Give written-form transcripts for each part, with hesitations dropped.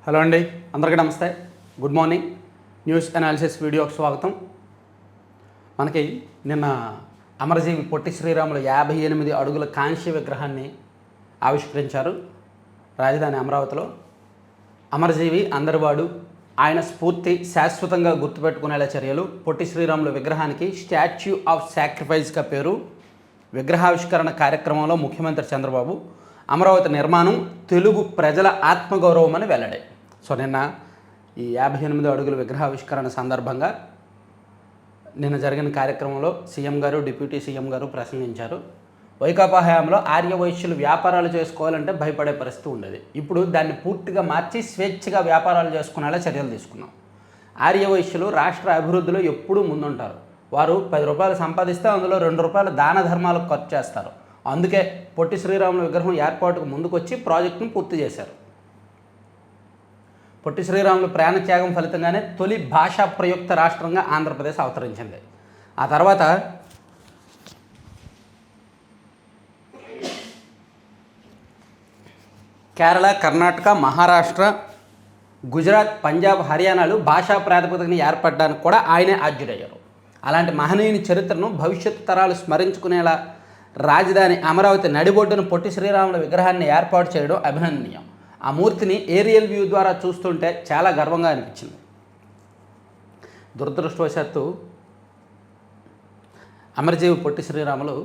Hello అండి, అందరికీ నమస్తే. Good morning. న్యూస్ అనాలిసిస్ వీడియోకి స్వాగతం. మనకి నిన్న అమరజీవి పొట్టి శ్రీరాములు 58 అడుగుల కాంస్య విగ్రహాన్ని ఆవిష్కరించారు రాజధాని అమరావతిలో. అమరజీవి అందరివాడు, ఆయన స్ఫూర్తి శాశ్వతంగా గుర్తుపెట్టుకునేలా చర్యలు. పొట్టి శ్రీరాములు విగ్రహానికి స్టాచ్యూ ఆఫ్ సాక్రిఫైస్గా పేరు. విగ్రహావిష్కరణ కార్యక్రమంలో ముఖ్యమంత్రి చంద్రబాబు అమరావతి నిర్మాణం తెలుగు ప్రజల ఆత్మగౌరవం అని వెల్లడి. సో నిన్న ఈ 58 అడుగుల విగ్రహావిష్కరణ సందర్భంగా నిన్న జరిగిన కార్యక్రమంలో సీఎం గారు, డిప్యూటీ సీఎం గారు ప్రసంగించారు. వైకాపా హయాంలో ఆర్యవైశ్యులు వ్యాపారాలు చేసుకోవాలంటే భయపడే పరిస్థితి ఉండేది. ఇప్పుడు దాన్ని పూర్తిగా మార్చి స్వేచ్ఛగా వ్యాపారాలు చేసుకునేలా చర్యలు తీసుకున్నాం. ఆర్యవైశ్యులు రాష్ట్ర అభివృద్ధిలో ఎప్పుడూ ముందుంటారు. వారు 10 రూపాయలు సంపాదిస్తే అందులో 2 రూపాయలు దాన ధర్మాలకు ఖర్చు చేస్తారు. అందుకే పొట్టి శ్రీరాములు విగ్రహం ఏర్పాటుకు ముందుకొచ్చి ప్రాజెక్టును పూర్తి చేశారు. పొట్టి శ్రీరాములు ప్రాణత్యాగం ఫలితంగానే తొలి భాషా ప్రయుక్త రాష్ట్రంగా ఆంధ్రప్రదేశ్ అవతరించింది. ఆ తర్వాత కేరళ, కర్ణాటక, మహారాష్ట్ర, గుజరాత్, పంజాబ్, హర్యానాలు భాషా ప్రాతిపదికన ఏర్పడడానికి కూడా ఆయనే ఆద్యుడయ్యారు. అలాంటి మహనీయుని చరిత్రను భవిష్యత్తు తరాలు స్మరించుకునేలా రాజధాని అమరావతి నడిబొడ్డున పొట్టి శ్రీరాముల విగ్రహాన్ని ఏర్పాటు చేయడం అభినందనీయం. ఆ మూర్తిని ఏరియల్ వ్యూ ద్వారా చూస్తుంటే చాలా గర్వంగా అనిపించింది. దురదృష్టవశాత్తు అమరజీవి పొట్టి శ్రీరాములు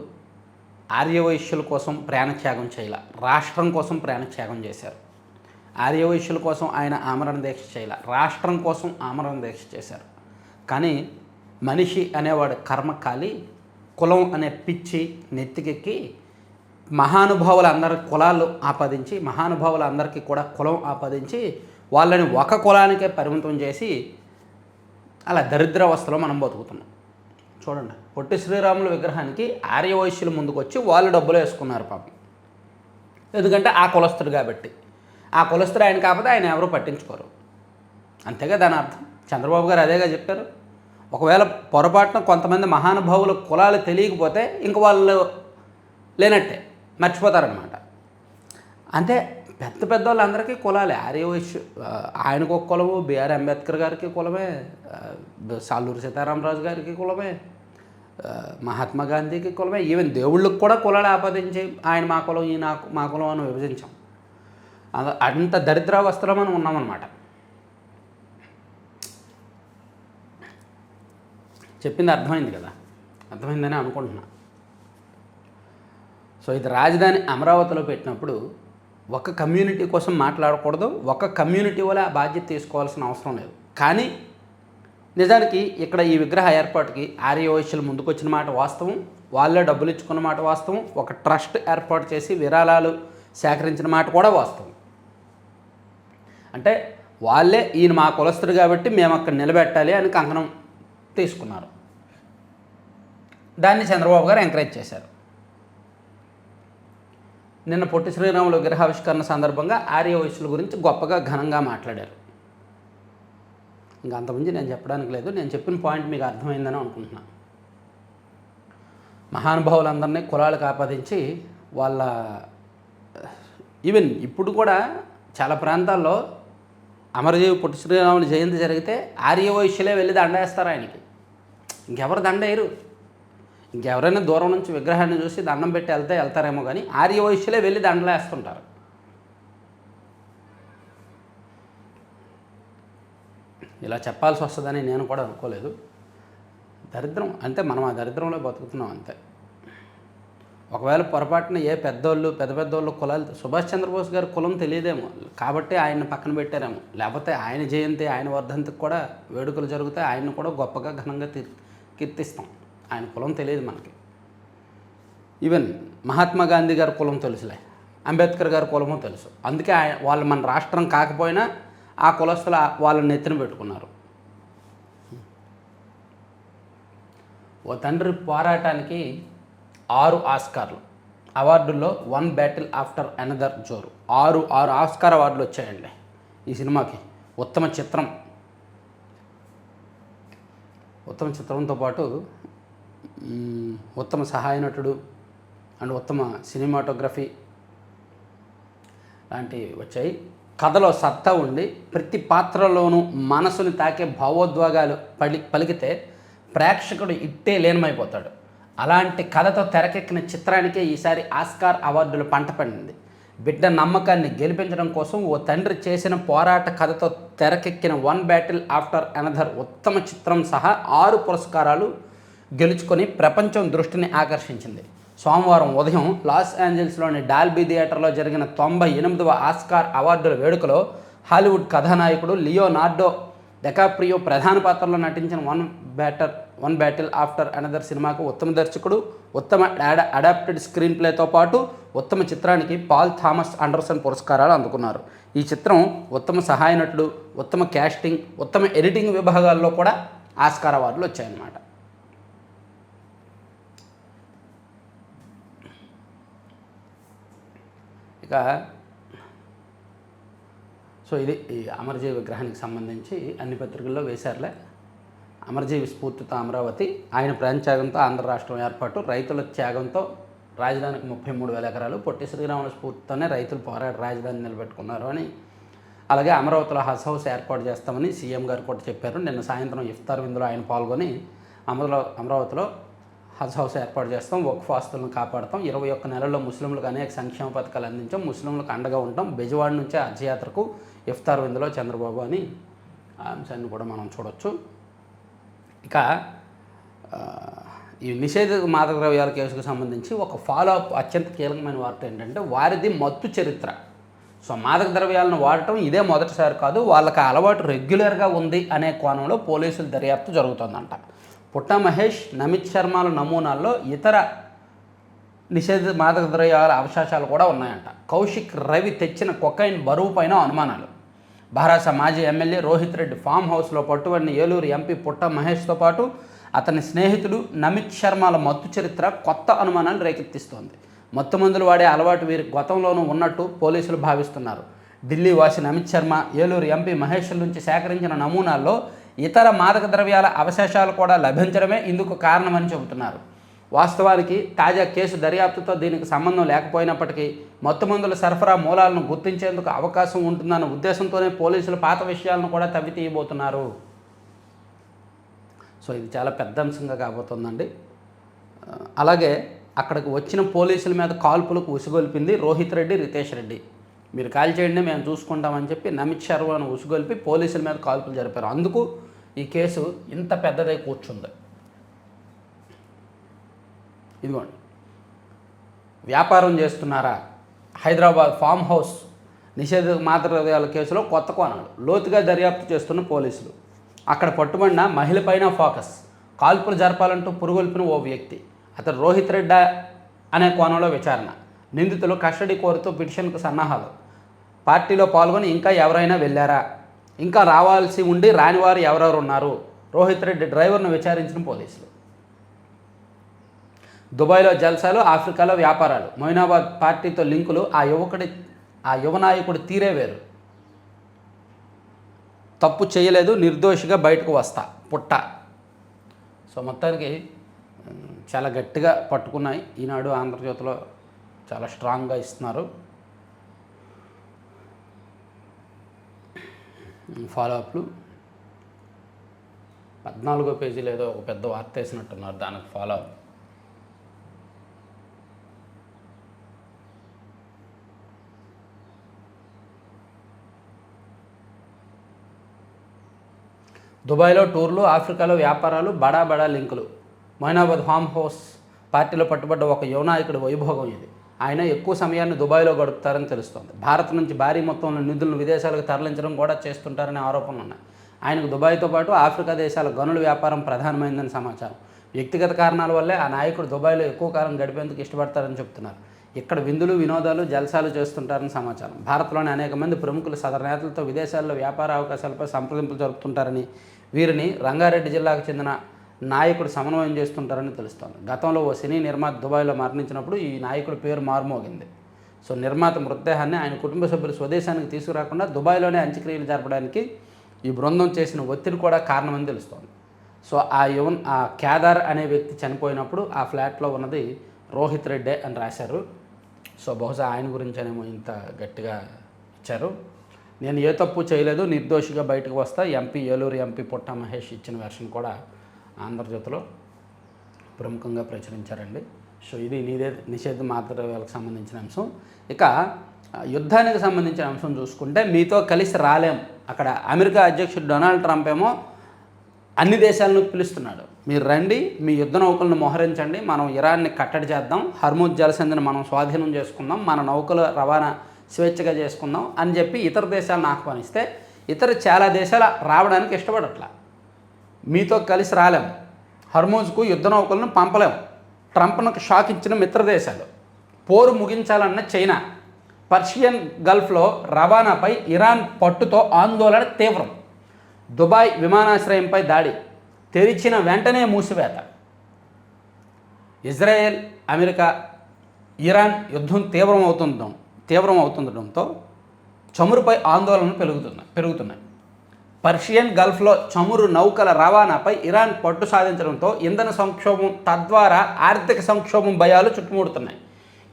ఆర్యవైశ్యుల కోసం ప్రాణత్యాగం చేయాల, రాష్ట్రం కోసం ప్రాణత్యాగం చేశారు. ఆర్యవైశ్యుల కోసం ఆయన ఆమరణ దీక్ష చేయాల, రాష్ట్రం కోసం ఆమరణ దీక్ష చేశారు. కానీ మనిషి అనేవాడు కర్మకాలి, కులం అనే పిచ్చి నెత్తికెక్కి మహానుభావులందరి కులాలు ఆపాదించి, మహానుభావులందరికీ కూడా కులం ఆపాదించి వాళ్ళని ఒక కులానికే పరిమితం చేసి అలా దరిద్రావస్థలో మనం బతుకుతున్నాం. చూడండి, పొట్టి శ్రీరాముల విగ్రహానికి ఆర్యవైశ్యులు ముందుకు వచ్చి వాళ్ళు డబ్బులు వేసుకున్నారు పాపం. ఎందుకంటే ఆ కులస్తుడు కాబట్టి. ఆ కులస్తుడు ఆయన కాకపోతే ఆయన ఎవరు పట్టించుకోరు. అంతేగా దాని అర్థం. చంద్రబాబు గారు అదేగా చెప్పారు. ఒకవేళ పొరపాటున కొంతమంది మహానుభావుల కులాలు తెలియకపోతే ఇంక వాళ్ళు లేనట్టే, మర్చిపోతారనమాట. అంటే పెద్ద పెద్ద వాళ్ళందరికీ కులాలే. ఆర్యవైశ్య ఆయనకు ఒక కులము, బిఆర్ అంబేద్కర్ గారికి కులమే, సాలూరు సీతారామరాజు గారికి కులమే, మహాత్మా గాంధీకి కులమే. ఈవెన్ దేవుళ్ళకి కూడా కులాలు ఆపాదించి ఆయన మా కులం, ఈ నాకు మా కులం అని విభజించాం. అంత దరిద్రావస్థలో మనం ఉన్నామన్నమాట. చెప్పింది అర్థమైంది కదా, అర్థమైందని అనుకుంటున్నా. సో ఇది రాజధాని అమరావతిలో పెట్టినప్పుడు ఒక కమ్యూనిటీ కోసం మాట్లాడకూడదు, ఒక కమ్యూనిటీ వల్ల ఆ బాధ్యత తీసుకోవాల్సిన అవసరం లేదు. కానీ నిజానికి ఇక్కడ ఈ విగ్రహ ఏర్పాటుకి ఆర్యవైశ్యులు ముందుకొచ్చిన మాట వాస్తవం, వాళ్ళే డబ్బులు ఇచ్చుకున్న మాట వాస్తవం, ఒక ట్రస్ట్ ఏర్పాటు చేసి విరాళాలు సేకరించిన మాట కూడా వాస్తవం. అంటే వాళ్ళే ఈయన మా కులస్తుడు కాబట్టి మేము అక్కడ నిలబెట్టాలి అని కంకణం తీసుకున్నారు. దాన్ని చంద్రబాబు గారు ఎంకరేజ్ చేశారు. నిన్న పొట్టి శ్రీరాములు విగ్రహావిష్కరణ సందర్భంగా ఆర్యవైశ్యుల గురించి గొప్పగా ఘనంగా మాట్లాడారు. ఇంకా అంతకుమించి నేను చెప్పడానికి లేదు. నేను చెప్పిన పాయింట్ మీకు అర్థమైందని అనుకుంటున్నాను. మహానుభావులందరినీ కులాలకు ఆపాదించి వాళ్ళ ఈవెన్ ఇప్పుడు కూడా చాలా ప్రాంతాల్లో అమరజీవి పొట్టి శ్రీరాములు జయంతి జరిగితే ఆర్యవైశ్యులే వెళ్ళి దండేస్తారు ఆయనకి. ఇంకెవరు దండేయరు. ఇంకెవరైనా దూరం నుంచి విగ్రహాన్ని చూసి దండం పెట్టి వెళ్తారేమో కానీ ఆర్యవైశ్యులే వెళ్ళి దండలేస్తుంటారు. ఇలా చెప్పాల్సి వస్తుందని నేను కూడా అనుకోలేదు. దరిద్రం అంతే, మనం ఆ దరిద్రంలో బతుకుతున్నాం అంతే. ఒకవేళ పొరపాటున ఏ పెద్ద పెద్దోళ్ళు కులాలు, సుభాష్ చంద్రబోస్ గారి కులం తెలియదేమో కాబట్టి ఆయన్ని పక్కన పెట్టారేమో. లేకపోతే ఆయన జయంతి, ఆయన వర్ధంతికి కూడా వేడుకలు జరిగితే ఆయన్ని కూడా గొప్పగా ఘనంగా కీర్తిస్తాం. ఆయన కులం తెలియదు మనకి. ఈవెన్ మహాత్మా గాంధీ గారి కులం తెలుసులే, అంబేద్కర్ గారి కులమో తెలుసు. అందుకే వాళ్ళు మన రాష్ట్రం కాకపోయినా ఆ కులస్తులు వాళ్ళని నెత్తిన పెట్టుకున్నారు. ఓ తండ్రి పోరాటానికి 6 ఆస్కార్లు, అవార్డుల్లో 1 బ్యాటిల్ ఆఫ్టర్ అనదర్ జోరు. 6 ఆస్కార్ అవార్డులు వచ్చాయండి ఈ సినిమాకి. ఉత్తమ చిత్రంతో పాటు ఉత్తమ సహాయ నటుడు అండ్ ఉత్తమ సినిమాటోగ్రఫీ లాంటివి వచ్చాయి. కథలో సత్తా ఉండి ప్రతి పాత్రలోనూ మనసుని తాకే భావోద్వేగాలు పలికితే ప్రేక్షకుడు ఇట్టే లీనమైపోతాడు. అలాంటి కథతో తెరకెక్కిన చిత్రానికే ఈసారి ఆస్కార్ అవార్డులు పంట పండింది. బిడ్డ నమ్మకాన్ని గెలిపించడం కోసం ఓ తండ్రి చేసిన పోరాట కథతో తెరకెక్కిన వన్ బ్యాటిల్ ఆఫ్టర్ అనదర్ ఉత్తమ చిత్రం సహా 6 పురస్కారాలు గెలుచుకొని ప్రపంచం దృష్టిని ఆకర్షించింది. సోమవారం ఉదయం లాస్ ఏంజల్స్లోని డాల్బీ థియేటర్లో జరిగిన 98వ ఆస్కార్ అవార్డుల వేడుకలో హాలీవుడ్ కథానాయకుడు లియోనార్డో డికాప్రియో ప్రధాన పాత్రలో నటించిన వన్ బ్యాటిల్ ఆఫ్టర్ అనదర్ సినిమాకు ఉత్తమ దర్శకుడు, ఉత్తమ అడాప్టెడ్ స్క్రీన్ ప్లేతో పాటు ఉత్తమ చిత్రానికి పాల్ థామస్ అండర్సన్ పురస్కారాలు అందుకున్నారు. ఈ చిత్రం ఉత్తమ సహాయ నటుడు, ఉత్తమ క్యాస్టింగ్, ఉత్తమ ఎడిటింగ్ విభాగాల్లో కూడా ఆస్కార్ అవార్డులు వచ్చాయన్నమాట. ఇక సో ఇది ఈ అమరజీవి విగ్రహానికి సంబంధించి అన్ని పత్రికల్లో వేశారులే. అమరజీవి స్ఫూర్తితో అమరావతి, ఆయన ప్రాణత్యాగంతో ఆంధ్ర రాష్ట్రం ఏర్పాటు, రైతుల త్యాగంతో రాజధానికి 33,000 ఎకరాలు, పొట్టి శ్రీరాముల స్ఫూర్తితోనే రైతులు పోరాడి రాజధాని నిలబెట్టుకున్నారు అని, అలాగే అమరావతిలో హజ్ హౌస్ ఏర్పాటు చేస్తామని సీఎం గారు కూడా చెప్పారు. నిన్న సాయంత్రం ఇఫ్తార్ విందులో ఆయన పాల్గొని అమరావతిలో హజ్ హౌస్ ఏర్పాటు చేస్తాం, వక్ఫ్ ఆస్తులను కాపాడతాం, 21 నెలల్లో ముస్లింలకు అనేక సంక్షేమ పథకాలు అందించాం, ముస్లింలకు అండగా ఉంటాం, బెజవాడ నుంచే హజ్ యాత్రకు ఇఫ్తార్ విందులో చంద్రబాబు అని ఆ అంశాన్ని కూడా మనం చూడొచ్చు. ఇక ఈ నిషేధ మాదక ద్రవ్యాల కేసుకు సంబంధించి ఒక ఫాలోఅప్ అత్యంత కీలకమైన వార్త ఏంటంటే వారిది మత్తు చరిత్ర. సో మాదక ద్రవ్యాలను వాడటం ఇదే మొదటిసారి కాదు, వాళ్ళకి ఆ అలవాటు రెగ్యులర్గా ఉంది అనే కోణంలో పోలీసుల దర్యాప్తు జరుగుతుందంట. పుట్టా మహేష్, నమిత్ శర్మల నమూనాల్లో ఇతర నిషేధ మాదక ద్రవ్యాల అవశేషాలు కూడా ఉన్నాయంట. కౌశిక్ రవి తెచ్చిన కొకైన్ బరువు పైన అనుమానాలు. బహరాస మాజీ ఎమ్మెల్యే రోహిత్ రెడ్డి ఫామ్ హౌస్లో పట్టుబడిన ఏలూరు ఎంపీ పుట్టా మహేష్తో పాటు అతని స్నేహితుడు నమిత్ శర్మల మత్తు చరిత్ర కొత్త అనుమానాలు రేకెత్తిస్తోంది. మత్తు మందులు వాడే అలవాటు వీరి గతంలోనూ ఉన్నట్టు పోలీసులు భావిస్తున్నారు. ఢిల్లీ వాసి నమిత్ శర్మ, ఏలూరు ఎంపీ మహేష్ నుంచి సేకరించిన నమూనాల్లో ఇతర మాదక ద్రవ్యాల అవశేషాలు కూడా లభించడమే ఇందుకు కారణమని చెబుతున్నారు. వాస్తవానికి తాజా కేసు దర్యాప్తుతో దీనికి సంబంధం లేకపోయినప్పటికీ మత్తుమందుల సరఫరా మూలాలను గుర్తించేందుకు అవకాశం ఉంటుందన్న ఉద్దేశంతోనే పోలీసులు పాత విషయాలను కూడా తవ్వి తీయబోతున్నారు. సో ఇది చాలా పెద్ద అంశంగా కాబోతుందండి. అలాగే అక్కడికి వచ్చిన పోలీసుల మీద కాల్పులకు ఉసిగొల్పింది రోహిత్ రెడ్డి, రితేష్ రెడ్డి. మీరు కాల్ చేయండి మేము చూసుకుంటామని చెప్పి నమిత్ శర్మను ఉసిగొల్పి పోలీసుల మీద కాల్పులు జరిపారు. అందుకు ఈ కేసు ఇంత పెద్దదై కూర్చుంది. ఇదిగోండి, వ్యాపారం చేస్తున్నారా? హైదరాబాద్ ఫామ్ హౌస్ నిషేధ మాదక ద్రవ్యాల కేసులో కొత్త కోణాలు. లోతుగా దర్యాప్తు చేస్తున్న పోలీసులు. అక్కడ పట్టుబడిన మహిళపైన ఫోకస్. కాల్పులు జరపాలంటూ పురుగొల్పిన ఓ వ్యక్తి, అతను రోహిత్ రెడ్డి అనే కోణంలో విచారణ. నిందితులు కస్టడీ కోరుతూ పిటిషన్కు సన్నాహాలు. పార్టీలో పాల్గొని ఇంకా ఎవరైనా వెళ్ళారా? ఇంకా రావాల్సి ఉండి రానివారు ఎవరెవరు ఉన్నారు? రోహిత్ రెడ్డి డ్రైవర్ను విచారించిన పోలీసులు. దుబాయ్లో జల్సాలు, ఆఫ్రికాలో వ్యాపారాలు. మొయినాబాద్ పార్టీతో లింకులు. ఆ యువ నాయకుడు తీరే వేరు. తప్పు చేయలేదు, నిర్దోషిగా బయటకు వస్తా పుట్ట. సో మొత్తానికి చాలా గట్టిగా పట్టుకున్నాయి. ఈనాడు, ఆంధ్రజ్యోతిలో చాలా స్ట్రాంగ్గా ఇస్తున్నారు. ఫాలోఅప్లు 14వ పేజీలో ఏదో ఒక పెద్ద వార్త వేసినట్టున్నారు, దానికి ఫాలోఅప్. దుబాయ్లో టూర్లు, ఆఫ్రికాలో వ్యాపారాలు, బడా లింకులు. మొయినాబాద్ ఫామ్ హౌస్ పార్టీలో పట్టుబడ్డ ఒక యువ నాయకుడి వైభోగం ఇది. ఆయన ఎక్కువ సమయాన్ని దుబాయ్లో గడుపుతారని తెలుస్తోంది. భారత్ నుంచి భారీ మొత్తంలో నిధులను విదేశాలకు తరలించడం కూడా చేస్తుంటారనే ఆరోపణలు ఉన్నాయి. ఆయనకు దుబాయ్తో పాటు ఆఫ్రికా దేశాల గనుల వ్యాపారం ప్రధానమైందని సమాచారం. వ్యక్తిగత కారణాల వల్లే ఆ నాయకుడు దుబాయ్లో ఎక్కువ కాలం గడిపేందుకు ఇష్టపడతారని చెబుతున్నారు. ఇక్కడ విందులు, వినోదాలు, జల్సాలు చేస్తుంటారని సమాచారం. భారత్లోని అనేక మంది ప్రముఖులు సదరు నేతలతో విదేశాల్లో వ్యాపార అవకాశాలపై సంప్రదింపులు జరుపుతుంటారని, వీరిని రంగారెడ్డి జిల్లాకు చెందిన నాయకుడు సమన్వయం చేస్తుంటారని తెలుస్తోంది. గతంలో ఓ సినీ నిర్మాత దుబాయ్లో మరణించినప్పుడు ఈ నాయకుడి పేరు మారుమోగింది. సో నిర్మాత మృతదేహాన్ని ఆయన కుటుంబ సభ్యులు స్వదేశానికి తీసుకురాకుండా దుబాయ్లోనే అంత్యక్రియలు జరపడానికి ఈ బృందం చేసిన ఒత్తిడి కూడా కారణమని తెలుస్తోంది. సో ఆ కేదార్ అనే వ్యక్తి చనిపోయినప్పుడు ఆ ఫ్లాట్లో ఉన్నది రోహిత్ రెడ్డి అని రాశారు. సో బహుశా ఆయన గురించేనేమో ఇంత గట్టిగా ఇచ్చారు. నేను ఏ తప్పు చేయలేదు, నిర్దోషిగా బయటకు వస్తా, ఏలూరు ఎంపీ పుట్ట మహేష్ ఇచ్చిన వెర్షన్ కూడా ఆంధ్రజ్యోతిలో ప్రముఖంగా ప్రచురించారండి. సో ఇది నిషేధ మాత్రలకు సంబంధించిన అంశం. ఇక యుద్ధానికి సంబంధించిన అంశం చూసుకుంటే, మీతో కలిసి రాలేం. అక్కడ అమెరికా అధ్యక్షుడు డొనాల్డ్ ట్రంప్ ఏమో అన్ని దేశాలను పిలుస్తున్నాడు, మీరు రండి, మీ యుద్ధ నౌకలను మోహరించండి, మనం ఇరాన్ని కట్టడి చేద్దాం, హర్ముజ్ జలసంధిని మనం స్వాధీనం చేసుకుందాం, మన నౌకల రవాణా స్వేచ్ఛగా చేసుకుందాం అని చెప్పి ఇతర దేశాలను ఆహ్వానిస్తే చాలా దేశాలు రావడానికి ఇష్టపడట్లా. మీతో కలిసి రాలేం, హర్మూజ్కు యుద్ధ నౌకలను పంపలేం. ట్రంప్ను షాక్ ఇచ్చిన మిత్ర దేశాలు. పోరు ముగించాలన్న చైనా. పర్షియన్ గల్ఫ్లో రవాణాపై ఇరాన్ పట్టుతో ఆందోళన తీవ్రం. దుబాయ్ విమానాశ్రయంపై దాడి, తెరిచిన వెంటనే మూసివేత. ఇజ్రాయెల్, అమెరికా, ఇరాన్ యుద్ధం తీవ్రమవుతుండటంతో చమురుపై ఆందోళనలు పెరుగుతున్నాయి. పర్షియన్ గల్ఫ్లో చమురు నౌకల రవాణాపై ఇరాన్ పట్టు సాధించడంతో ఇంధన సంక్షోభం, తద్వారా ఆర్థిక సంక్షోభం భయాలు చుట్టుముడుతున్నాయి.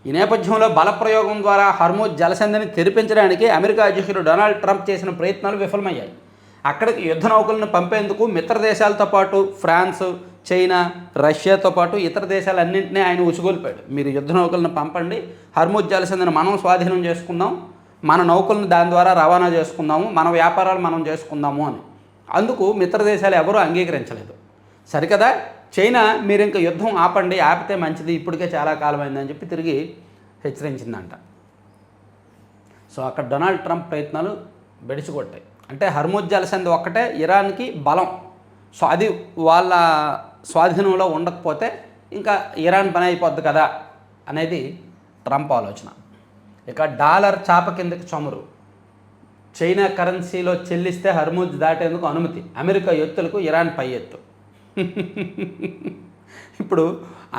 ఈ నేపథ్యంలో బలప్రయోగం ద్వారా హర్మూజ్ జలసంధిని తెరిపించడానికి అమెరికా అధ్యక్షుడు డొనాల్డ్ ట్రంప్ చేసిన ప్రయత్నాలు విఫలమయ్యాయి. అక్కడికి యుద్ధ నౌకలను పంపేందుకు మిత్ర దేశాలతో పాటు ఫ్రాన్స్, చైనా, రష్యాతో పాటు ఇతర దేశాలన్నింటినీ ఆయన ఉసుగొల్పాడు. మీరు యుద్ధ నౌకలను పంపండి, హర్మూజ్ జలసంధిని మనం స్వాధీనం చేసుకుందాం, మన నౌకలను దాని ద్వారా రవాణా చేసుకుందాము, మన వ్యాపారాలు మనం చేసుకుందాము అని. అందుకు మిత్ర దేశాలు ఎవరూ అంగీకరించలేదు. సరికదా, చైనా మీరు ఇంకా యుద్ధం ఆపండి, ఆపితే మంచిది, ఇప్పటికే చాలా కాలమైందని చెప్పి తిరిగి హెచ్చరించిందంట. సో అక్కడ డొనాల్డ్ ట్రంప్ ప్రయత్నాలు బెడిసికొట్టాయి. అంటే హర్మూజ్ జలసంధి ఒక్కటే ఇరాన్కి బలం. సో అది వాళ్ళ స్వాధీనంలో ఉండకపోతే ఇంకా ఇరాన్ పని అయిపోద్ది కదా అనేది ట్రంప్ ఆలోచన. ఇక డాలర్ చాప కిందకి చమురు. చైనా కరెన్సీలో చెల్లిస్తే హర్మూజ్ దాటేందుకు అనుమతి. అమెరికా ఎత్తులకు ఇరాన్ పై ఎత్తు. ఇప్పుడు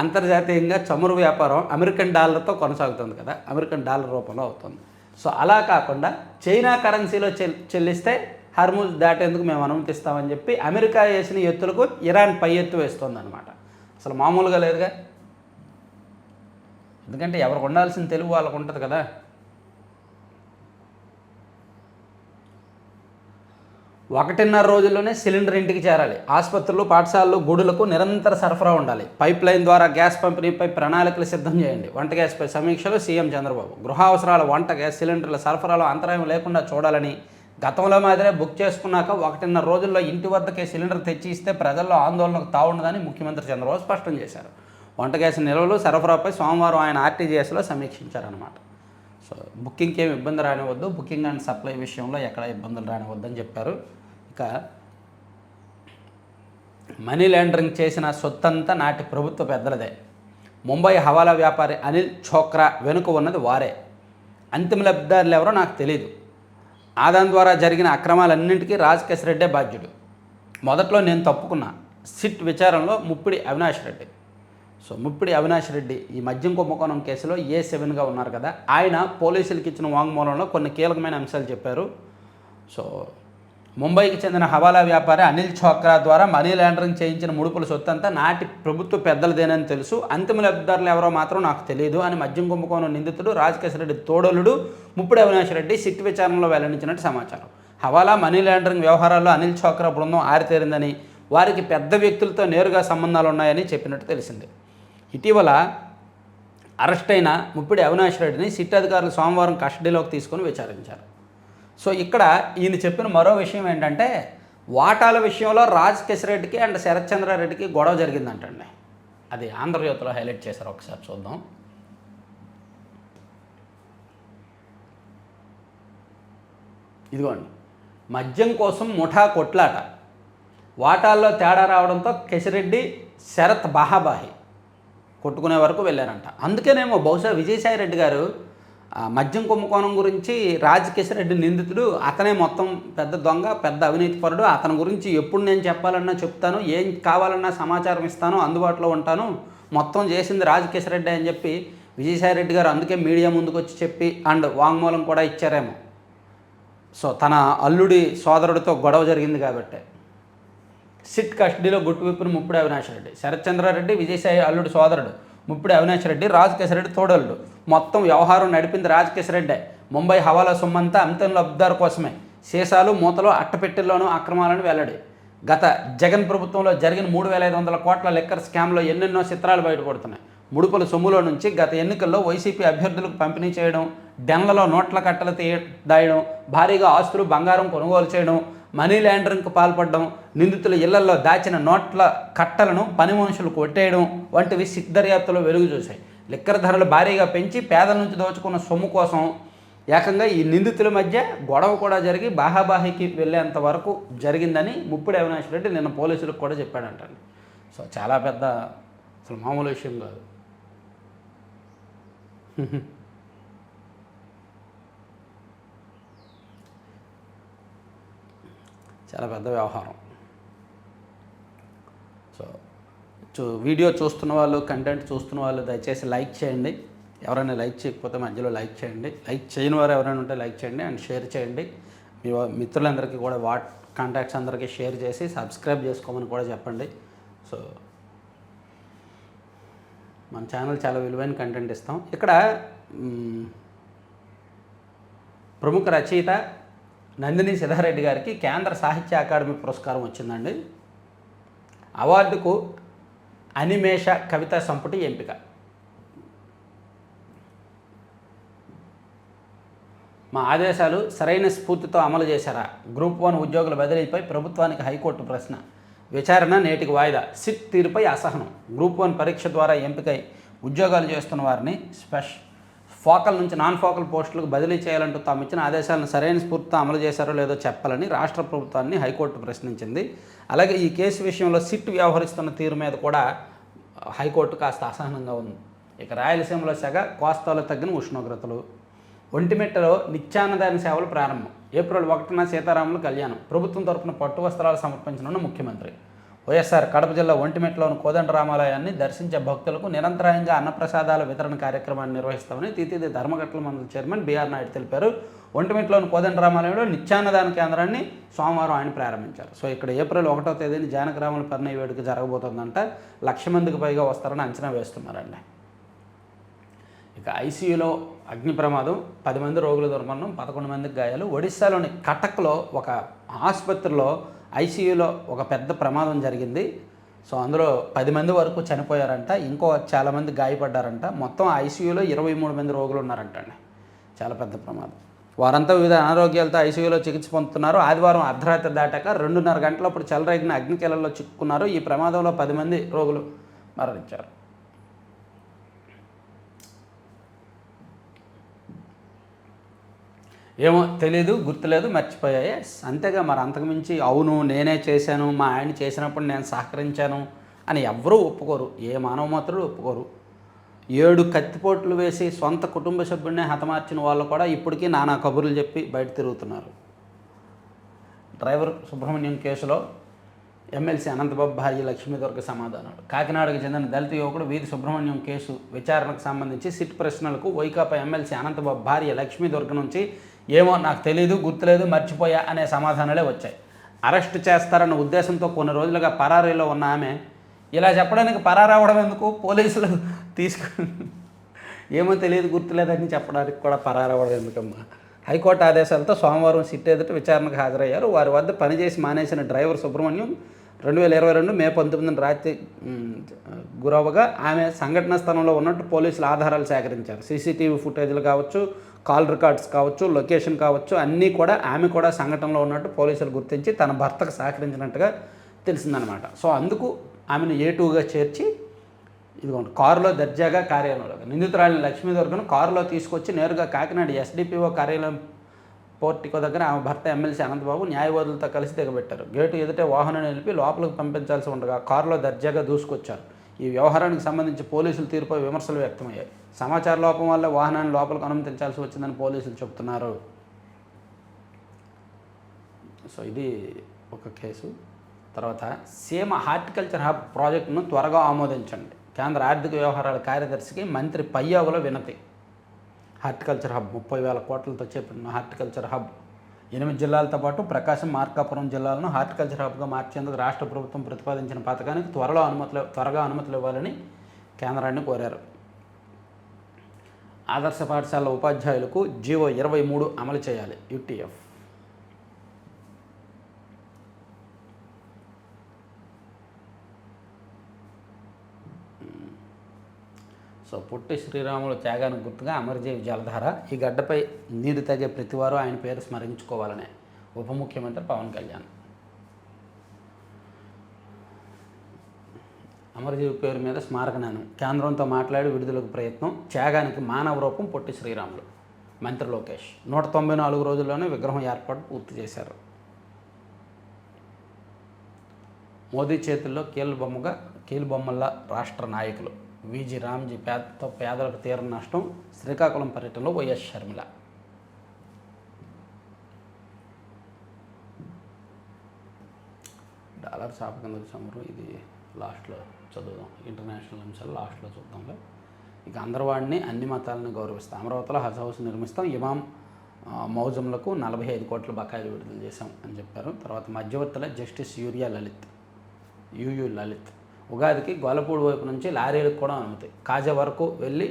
అంతర్జాతీయంగా చమురు వ్యాపారం అమెరికన్ డాలర్తో కొనసాగుతుంది కదా, అమెరికన్ డాలర్ రూపంలో అవుతుంది. సో అలా కాకుండా చైనా కరెన్సీలో చెల్లిస్తే హర్మూజ్ దాటేందుకు మేము అనుమతిస్తామని చెప్పి అమెరికా వేసిన ఎత్తులకు ఇరాన్ పై ఎత్తు వేస్తుంది అనమాట. అసలు మామూలుగా లేదుగా. ఎందుకంటే ఎవరికి ఉండాల్సిన తెలుగు వాళ్ళకు ఉంటుంది కదా. ఒకటిన్నర రోజుల్లోనే సిలిండర్ ఇంటికి చేరాలి. ఆసుపత్రులు, పాఠశాలలు, గుడులకు నిరంతర సరఫరా ఉండాలి. పైప్ లైన్ ద్వారా గ్యాస్ పంపిణీపై ప్రణాళికలు సిద్ధం చేయండి. వంట గ్యాస్పై సమీక్షలు సీఎం చంద్రబాబు. గృహ అవసరాల వంట గ్యాస్ సిలిండర్ల సరఫరాలో అంతరాయం లేకుండా చూడాలని, గతంలో మాదిరే బుక్ చేసుకున్నాక 1.5 రోజుల్లో ఇంటి వద్దకే సిలిండర్ తెచ్చి ఇస్తే ప్రజల్లో ఆందోళనకు తావుండదని ముఖ్యమంత్రి చంద్రబాబు స్పష్టం చేశారు. వంట గ్యాస్ నిల్వలు, సరఫరాపై సోమవారం ఆయన ఆర్టీజీఎస్లో సమీక్షించారన్నమాట. సో బుకింగ్కి ఏమి ఇబ్బంది రానివద్దు, బుకింగ్ అండ్ సప్లై విషయంలో ఎక్కడ ఇబ్బందులు రానివద్దని చెప్పారు. ఇక మనీ లాండరింగ్ చేసిన సొత్తంతా నాటి ప్రభుత్వ పెద్దలదే. ముంబై హవాలా వ్యాపారి అనిల్ ఛోక్రా వెనుక ఉన్నది వారే. అంతిమ లబ్ధిదారులు ఎవరో నాకు తెలియదు. ఆదాయం ద్వారా జరిగిన అక్రమాలన్నింటికీ రాజకేశ్ రెడ్డే బాధ్యుడు. మొదట్లో నేను తప్పుకున్నా. సిట్ విచారణలో ముప్పిడి అవినాష్ రెడ్డి. సో ముప్పిడి అవినాష్ రెడ్డి ఈ మద్యం కుంభకోణం కేసులో A7గా ఉన్నారు కదా, ఆయన పోలీసులకు ఇచ్చిన వాంగ్మూలంలో కొన్ని కీలకమైన అంశాలు చెప్పారు. సో ముంబైకి చెందిన హవాలా వ్యాపారి అనిల్ ఛోక్రా ద్వారా మనీ లాండరింగ్ చేయించిన ముడుపుల సొత్తంతా నాటి ప్రభుత్వ పెద్దలదేనని తెలుసు. అంతిమ లబ్ధిదారులు ఎవరో మాత్రం నాకు తెలియదు అని మద్యం కుంభకోణం నిందితుడు రాజకేశ్ రెడ్డి తోడలుడు ముప్పిడి అవినాష్ రెడ్డి సిట్ విచారణలో వెల్లడించినట్టు సమాచారం. హవాలా, మనీ లాండరింగ్ వ్యవహారాల్లో అనిల్ ఛోక్రా బృందం ఆరితేరిందని, వారికి పెద్ద వ్యక్తులతో నేరుగా సంబంధాలు ఉన్నాయని చెప్పినట్టు తెలిసింది. ఇటీవల అరెస్ట్ అయిన ముప్పిడి అవినాష్ రెడ్డిని సిట్ అధికారులు సోమవారం కస్టడీలోకి తీసుకొని విచారించారు. సో ఇక్కడ ఈయన చెప్పిన మరో విషయం ఏంటంటే, వాటాల విషయంలో రాజకేశ్ రెడ్డికి అండ్ శరత్ చంద్రారెడ్డికి గొడవ జరిగిందంటండి. అది ఆంధ్రజ్యోతిలో హైలైట్ చేశారు, ఒకసారి చూద్దాం. ఇదిగోండి, మద్యం కోసం ముఠా కొట్లాట, వాటాల్లో తేడా రావడంతో కేశిరెడ్డి, శరత్ బాహాబాహి కొట్టుకునే వరకు వెళ్ళారంట. అందుకేనేమో బహుశా విజయసాయి రెడ్డి గారు మద్యం కుంభకోణం గురించి రాజకేశ్ రెడ్డి నిందితుడు, అతనే మొత్తం పెద్ద దొంగ, పెద్ద అవినీతిపరుడు, అతని గురించి ఎప్పుడు నేను చెప్పాలన్నా చెప్తాను, ఏం కావాలన్నా సమాచారం ఇస్తాను, అందుబాటులో ఉంటాను, మొత్తం చేసింది రాజకేశ్ రెడ్డి అని చెప్పి విజయసాయి రెడ్డి గారు అందుకే మీడియా ముందుకు వచ్చి చెప్పి అండ్ వాంగ్మూలం కూడా ఇచ్చారేమో. సో తన అల్లుడి సోదరుడితో గొడవ జరిగింది కాబట్టి. సిట్ కస్టడీలో గుట్టు విప్పిన ముప్పిడి అవినాష్ రెడ్డి, శరత్ చంద్రారెడ్డి విజయసాయి అల్లుడి సోదరుడు ముప్పిడి అవినాష్ రెడ్డి, రాజకేశ్ రెడ్డి తోడల్లుడు. మొత్తం వ్యవహారం నడిపింది రాజకేశ్ రెడ్డే. ముంబై హవాలా సొమ్మంతా అమితం లబ్ధిదారు కోసమే. సీసాలు మూతలు అట్టపెట్టెల్లోనూ అక్రమాలను వెల్లడి. గత జగన్ ప్రభుత్వంలో జరిగిన 3,500 కోట్ల లిక్కర్ స్కామ్లో ఎన్నెన్నో చిత్రాలు బయటపడుతున్నాయి. ముడుపుల సొమ్ములో నుంచి గత ఎన్నికల్లో వైసీపీ అభ్యర్థులకు పంపిణీ చేయడం, డెన్లలో నోట్ల కట్టలు దాయడం, భారీగా ఆస్తులు బంగారం కొనుగోలు చేయడం, మనీ లాండరింగ్కు పాల్పడడం, నిందితుల ఇళ్లలో దాచిన నోట్ల కట్టలను పని మనుషులు కొట్టేయడం వంటివి సిట్ దర్యాప్తులో వెలుగు చూశాయి. లిక్కర్ ధరలు భారీగా పెంచి పేదల నుంచి దోచుకున్న సొమ్ము కోసం ఏకంగా ఈ నిందితుల మధ్య గొడవ కూడా జరిగి బాహాబాహికి వెళ్ళేంత వరకు జరిగిందని ముప్పిడి అవినాష్ రెడ్డి నిన్న పోలీసులకు కూడా చెప్పాడంటండి. సో చాలా పెద్ద, అసలు మామూలు విషయం కాదు. చాలా పెద్ద వ్యవహారం. సో వీడియో చూస్తున్న వాళ్ళు, కంటెంట్ చూస్తున్న వాళ్ళు దయచేసి లైక్ చేయండి. ఎవరైనా లైక్ చేయకపోతే మధ్యలో లైక్ చేయండి. లైక్ చేయని వారు ఎవరైనా ఉంటే లైక్ చేయండి అండ్ షేర్ చేయండి. మీ మిత్రులందరికీ కూడా కాంటాక్ట్స్ అందరికీ షేర్ చేసి సబ్స్క్రైబ్ చేసుకోమని కూడా చెప్పండి. సో మన ఛానల్ చాలా విలువైన కంటెంట్ ఇస్తాం. ఇక్కడ ప్రముఖ రచయిత నందిని సిద్ధారెడ్డి గారికి కేంద్ర సాహిత్య అకాడమీ పురస్కారం వచ్చిందండి. అవార్డుకు అనిమేష కవితా సంపుటి ఎంపిక. మా ఆదేశాలు సరైన స్ఫూర్తితో అమలు చేశారా? గ్రూప్ 1 ఉద్యోగుల బదిలీపై ప్రభుత్వానికి హైకోర్టు ప్రశ్న. విచారణ నేటికి వాయిదా. సిట్ తీరుపై అసహనం. గ్రూప్ 1 పరీక్ష ద్వారా ఎంపికై ఉద్యోగాలు చేస్తున్న వారిని ఫోకల్ నుంచి నాన్ ఫోకల్ పోస్టులకు బదిలీ చేయాలంటూ తాము ఇచ్చిన ఆదేశాలను సరైన స్ఫూర్తితో అమలు చేశారో లేదో చెప్పాలని రాష్ట్ర ప్రభుత్వాన్ని హైకోర్టు ప్రశ్నించింది. అలాగే ఈ కేసు విషయంలో సిట్ వ్యవహరిస్తున్న తీరు మీద కూడా హైకోర్టు కాస్త అసహనంగా ఉంది. ఇక రాయలసీమలో సెగ, కోస్తాలో తగ్గిన ఉష్ణోగ్రతలు. ఒంటిమిట్టలో నిత్యాన్నదాన సేవలు ప్రారంభం. ఏప్రిల్ 1న సీతారాముల కళ్యాణం. ప్రభుత్వం తరపున పట్టు వస్త్రాలు సమర్పించనున్న ముఖ్యమంత్రి. వైఎస్ఆర్ కడప జిల్లా ఒంటిమిట్టలోని కోదండరామాలయాన్ని దర్శించే భక్తులకు నిరంతరాయంగా అన్నప్రసాదాల వితరణ కార్యక్రమాన్ని నిర్వహిస్తామని తీతీది ధర్మగట్ల మండలి చైర్మన్ బిఆర్ నాయుడు తెలిపారు. ఒంటిమిట్టలోని కోదండరామాలయంలో నిత్యాన్నదాన కేంద్రాన్ని సోమవారం ఆయన ప్రారంభించారు. సో ఇక్కడ ఏప్రిల్ 1వ తేదీని జానకరాముల పరిణయ వేడుక జరగబోతోందంట. 1,00,000 మందికి పైగా వస్తారని అంచనా వేస్తున్నారండి. ఇక ఐసీయూలో అగ్ని ప్రమాదం, 10 మంది రోగుల దుర్మరణం, 11 మందికి గాయాలు. ఒడిశాలోని కటక్లో ఒక ఆసుపత్రిలో ఐసీయూలో ఒక పెద్ద ప్రమాదం జరిగింది. సో అందులో 10 మంది వరకు చనిపోయారంట, ఇంకో చాలామంది గాయపడ్డారంట. మొత్తం ఐసీయూలో 23 మంది రోగులు ఉన్నారంట అండి. చాలా పెద్ద ప్రమాదం. వారంతా వివిధ అనారోగ్యాలతో ఐసీయూలో చికిత్స పొందుతున్నారు. ఆదివారం అర్ధరాత్రి దాటాక 2:30 గంటలప్పుడు చెలరేగిన అగ్నికీలల్లో చిక్కుకున్నారు. ఈ ప్రమాదంలో 10 మంది రోగులు మరణించారు. ఏమో తెలీదు, గుర్తులేదు, మర్చిపోయాయి అంతేగా. మరి అంతకుమించి అవును నేనే చేశాను, మా ఆయన చేసినప్పుడు నేను సహకరించాను అని ఎవ్వరూ ఒప్పుకోరు. ఏ మానవ మాత్రులు ఒప్పుకోరు. 7 కత్తిపోట్లు వేసి సొంత కుటుంబ సభ్యుడినే హతమార్చిన వాళ్ళు కూడా ఇప్పటికీ నానా కబుర్లు చెప్పి బయట తిరుగుతున్నారు. డ్రైవర్ సుబ్రహ్మణ్యం కేసులో ఎమ్మెల్సీ అనంతబాబు భార్య లక్ష్మీదుర్గ సమాధానాలు. కాకినాడకు చెందిన దళిత యువకుడు వీధి సుబ్రహ్మణ్యం కేసు విచారణకు సంబంధించి సిట్ ప్రశ్నలకు వైకాపా ఎమ్మెల్సీ అనంతబాబు భార్య లక్ష్మీదుర్గ నుంచి ఏమో నాకు తెలీదు, గుర్తులేదు, మర్చిపోయా అనే సమాధానాలే వచ్చాయి. అరెస్టు చేస్తారన్న ఉద్దేశంతో కొన్ని రోజులుగా పరారీలో ఉన్న ఆమె ఇలా చెప్పడానికి పరారవడం ఎందుకు? పోలీసులు ఏమో తెలియదు, గుర్తులేదని చెప్పడానికి కూడా పరారవడం ఎందుకమ్మా? హైకోర్టు ఆదేశాలతో సోమవారం సిట్ ఎదుట విచారణకు హాజరయ్యారు. వారి వద్ద పనిచేసి మానేసిన డ్రైవర్ సుబ్రహ్మణ్యం 2022 మే 19 రాత్రి గురవగా ఆమె సంఘటనా స్థలంలో ఉన్నట్టు పోలీసులు ఆధారాలు సేకరించారు. సీసీటీవీ ఫుటేజ్లు కావచ్చు, కాల్ రికార్డ్స్ కావచ్చు, లొకేషన్ కావచ్చు, అన్నీ కూడా ఆమె కూడా సంఘటనలో ఉన్నట్టు పోలీసులు గుర్తించి తన భర్తకు సహకరించినట్టుగా తెలిసిందనమాట. సో అందుకు ఆమెను A2గా చేర్చి ఇదిగోండి కారులో దర్జాగా కార్యాలయంలో నిందితురాలిని లక్ష్మీదుర్గను కారులో తీసుకొచ్చి నేరుగా కాకినాడ SDPO కార్యాలయం పోర్టికో దగ్గర ఆమె భర్త ఎమ్మెల్సీ అనంతబాబు న్యాయవాదులతో కలిసి దిగబెట్టారు. గేటు ఎదుటే వాహనం నిలిపి లోపలికి పంపించాల్సి ఉండగా కారులో దర్జాగా దూసుకొచ్చారు. ఈ వ్యవహారానికి సంబంధించి పోలీసుల తీరుపై విమర్శలు వ్యక్తమయ్యాయి. సమాచార లోపం వల్ల వాహనాన్ని లోపలికి అనుమతించాల్సి వచ్చిందని పోలీసులు చెబుతున్నారు. సో ఇది ఒక కేసు. తర్వాత సీమ హార్టికల్చర్ హబ్ ప్రాజెక్టును త్వరగా ఆమోదించండి. కేంద్ర ఆర్థిక వ్యవహారాల కార్యదర్శికి మంత్రి పయ్యావుల వినతి. హార్టికల్చర్ హబ్ 30,000 కోట్లతో చేపట్టిన హార్టికల్చర్ హబ్ 8 జిల్లాలతో పాటు ప్రకాశం, మార్కాపురం జిల్లాలను హార్టికల్చర్ హబ్గా మార్చేందుకు రాష్ట్ర ప్రభుత్వం ప్రతిపాదించిన పథకానికి త్వరగా అనుమతులు ఇవ్వాలని కేంద్రాన్ని కోరారు. ఆదర్శ పాఠశాల ఉపాధ్యాయులకు జీవో 23 అమలు చేయాలి యూటీఎఫ్. సో పొట్టి శ్రీరాములు త్యాగానికి గుర్తుగా అమరజీవి జలధార, ఈ గడ్డపై నీరు తాగే ప్రతివారు ఆయన పేరు స్మరించుకోవాలనే ఉప ముఖ్యమంత్రి పవన్ కళ్యాణ్. అమరజీవి పేరు మీద స్మారకనానం, కేంద్రంతో మాట్లాడి విడుదలకు ప్రయత్నం, త్యాగానికి మానవ రూపం పొట్టి శ్రీరాములు. మంత్రి లోకేష్ 194 రోజుల్లోనే విగ్రహం ఏర్పాటు పూర్తి చేశారు. మోదీ చేతుల్లో కీలుబొమ్మల రాష్ట్ర నాయకులు. విజి రామ్జీ పేదలకు తీరని నష్టం, శ్రీకాకుళం పర్యటనలో వైఎస్ షర్మిల. డాలర్ షాప్ కింద సమరు, ఇది లాస్ట్లో చదువుదాం, ఇంటర్నేషనల్ అంశాలు లాస్ట్లో చూద్దాంలే. ఇక అందరవాడిని అన్ని మతాలను గౌరవిస్తాం, అమరావతిలో హజ్ హౌస్ నిర్మిస్తాం, ఇమాం మౌజంలకు 45 కోట్ల బకాయిలు విడుదల చేశాం అని చెప్పారు. తర్వాత మధ్యవర్తుల జస్టిస్ యుయు లలిత్. ఉగాదికి గోలపూడి వైపు నుంచి లారీలకు కూడా అనుమతి, కాజా వరకు వెళ్ళి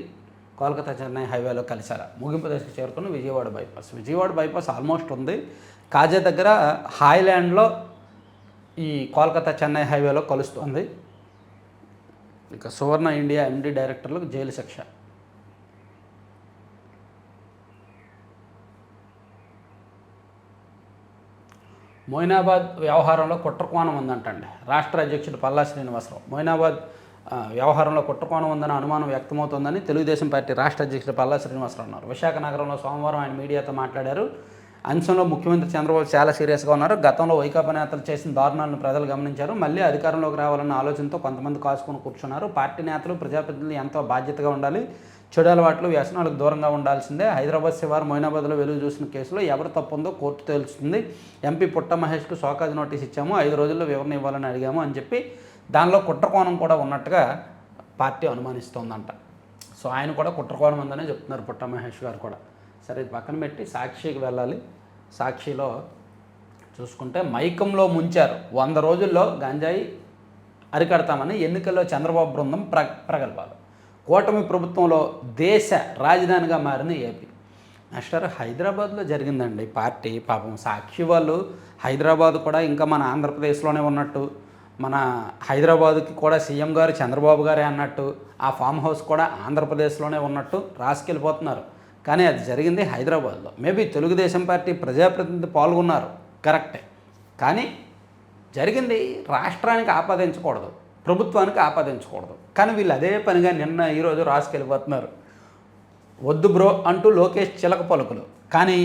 కోల్కతా చెన్నై హైవేలో కలిశారా. ముగింపు దశకు చేరుకున్న విజయవాడ బైపాస్ ఆల్మోస్ట్ ఉంది. కాజా దగ్గర హాయ్లాండ్లో ఈ కోల్కతా చెన్నై హైవేలో కలుస్తుంది. ఇక సువర్ణ ఇండియా ఎండి డైరెక్టర్లకు జైలు శిక్ష. మొయినాబాద్ వ్యవహారంలో కుట్రకోణం ఉందంటండి రాష్ట్ర అధ్యక్షుడు పల్లా శ్రీనివాసరావు. మొయినాబాద్ వ్యవహారంలో కుట్రకోణం ఉందని అనుమానం వ్యక్తమవుతోందని తెలుగుదేశం పార్టీ రాష్ట్ర అధ్యక్షుడు పల్లా శ్రీనివాసరావు అన్నారు. విశాఖ నగరంలో సోమవారం ఆయన మీడియాతో మాట్లాడారు. అంశంలో ముఖ్యమంత్రి చంద్రబాబు చాలా సీరియస్గా ఉన్నారు. గతంలో వైకాపా నేతలు చేసిన దారుణాలను ప్రజలు గమనించారు. మళ్ళీ అధికారంలోకి రావాలన్న ఆలోచనతో కొంతమంది కాసుకొని కూర్చున్నారు. పార్టీ నేతలు ప్రజాప్రతినిధులు ఎంతో బాధ్యతగా ఉండాలి, చెడు అలవాట్లు వ్యసనాలకు దూరంగా ఉండాల్సిందే. హైదరాబాద్ శివారు మొయినాబాద్లో వెలుగు చూసిన కేసులో ఎవరు తప్పు ఉందో కోర్టు తేల్చుతుంది. ఎంపీ పుట్ట మహేష్కు షోకాజ్ నోటీస్ ఇచ్చాము, 5 రోజుల్లో వివరణ ఇవ్వాలని అడిగాము అని చెప్పి దానిలో కుట్రకోణం కూడా ఉన్నట్టుగా పార్టీ అనుమానిస్తోందంట. సో ఆయన కూడా కుట్రకోణం ఉందనే చెప్తున్నారు పుట్ట మహేష్ గారు కూడా. సరే ఇది పక్కన పెట్టి సాక్షికి వెళ్ళాలి. సాక్షిలో చూసుకుంటే మైకంలో ముంచారు, 100 రోజుల్లో గంజాయి అరికడతామని ఎన్నికల్లో చంద్రబాబు బృందం ప్రగల్భాలు. కూటమి ప్రభుత్వంలో దేశ రాజధానిగా మారిన ఏపీ. మాస్టర్ హైదరాబాద్లో జరిగిందండి పార్టీ. పాపం సాక్షి వాళ్ళు హైదరాబాద్ కూడా ఇంకా మన ఆంధ్రప్రదేశ్లోనే ఉన్నట్టు, మన హైదరాబాద్కి కూడా సీఎం గారు చంద్రబాబు గారే అన్నట్టు, ఆ ఫామ్ హౌస్ కూడా ఆంధ్రప్రదేశ్లోనే ఉన్నట్టు రాసుకెళ్ళిపోతున్నారు. కానీ అది జరిగింది హైదరాబాద్లో. మేబీ తెలుగుదేశం పార్టీ ప్రజాప్రతినిధి పాల్గొన్నారు, కరెక్టే. కానీ జరిగింది రాష్ట్రానికి ఆపాదించకూడదు, ప్రభుత్వానికి ఆపాదించకూడదు. కానీ వీళ్ళు అదే పనిగా నిన్న ఈరోజు రాసుకెళ్ళిపోతున్నారు. వద్దు బ్రో అంటూ లోకేష్ చిలక పలుకులు. కానీ